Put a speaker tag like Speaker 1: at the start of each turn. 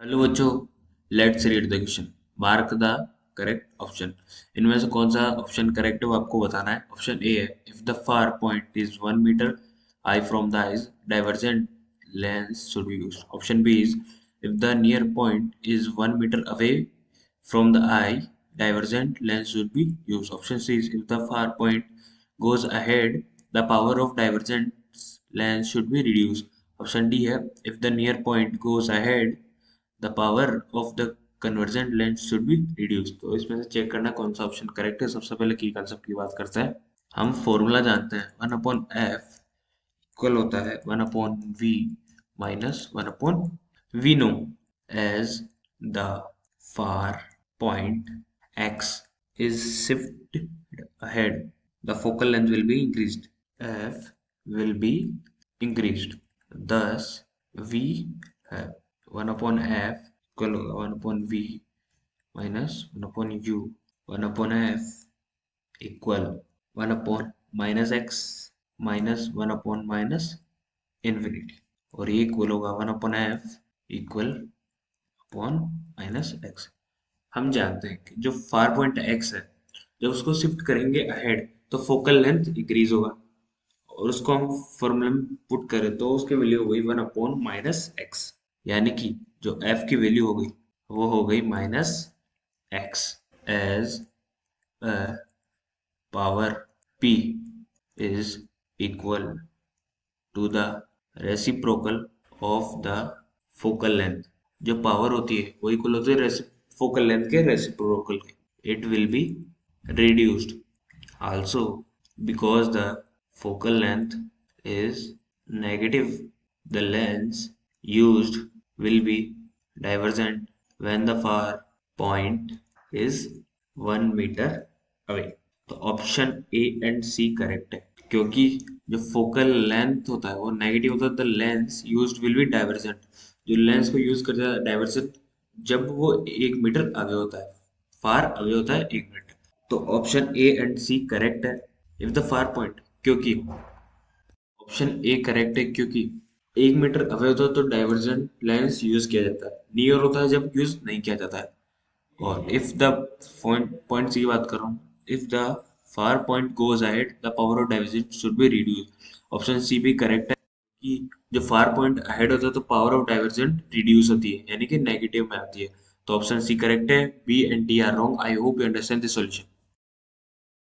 Speaker 1: Hello बच्चों, let's read the question. Mark the correct option. इनमें से कौन सा ऑप्शन करेक्ट है वो आपको बताना है। ऑप्शन ए है, if the far point is 1 metre eye from the eyes, divergent lens should be used. Option B is, if the near point is 1 metre away from the eye, divergent lens should be used. Option C is, if the far point goes ahead, the power of divergent lens should be reduced. Option D है, if the near point goes ahead, the power of the convergent lens should be reduced। तो इसमें से check करना कौन सा option correct है। सबसे पहले की कंसेप्ट की बात करते हैं। हम फॉर्मूला जानते हैं, 1/f इक्वल होता है 1/v minus 1/v। No as the far point x is shifted ahead, the focal length will be increased, f will be increased, thus v है 1/f इक्वल होगा 1/v minus 1/u। 1/f equal 1/-x minus 1/-, infinity, और ये equal होगा 1/f equal upon -x। हम जानते हैं कि जो फार पॉइंट x है, जब उसको शिफ्ट करेंगे अहेड तो फोकल लेंथ इंक्रीज होगा, और उसको हम फॉर्मूला में पुट करें तो उसकी वैल्यू हो गई 1/-x, यानी कि जो f की वैल्यू हो गई वो हो गई -x, as power p is equal to the reciprocal of the focal length। जो पावर होती है वो इक्वल होती है फोकल लेंथ के रेसिप्रोकल के। It will be reduced also because the focal length is negative, the lens used will be divergent when the far point is 1 metre away। तो option A and C correct है, क्योंकि जो focal length होता है वो negative होता है, the lens used will be divergent. जो लेंस को यूज करता है डाइवर्जेंट जब वो 1 मीटर आगे होता है, फार अवे होता है 1 मीटर। तो option A and C correct है। इफ द फार पॉइंट, क्योंकि ऑप्शन ए करेक्ट है क्योंकि 1 मीटर अवे होता है तो डाइवर्जेंट लेंस यूज किया जाता है, नियर होता है जब यूज नहीं किया जाता है। और इफ द पॉइंट सी की बात कर रहा हूँ, if the far point goes ahead the power of divergence should be reduce. Option C भी करेक्ट है कि जो फार पॉइंट अहेड होता है तो पावर ऑफ डाइवर्जेंट रिड्यूस होती है, यानी कि नेगेटिव में आती है। तो ऑप्शन सी करेक्ट है। B and D are wrong. I hope you understand the solution.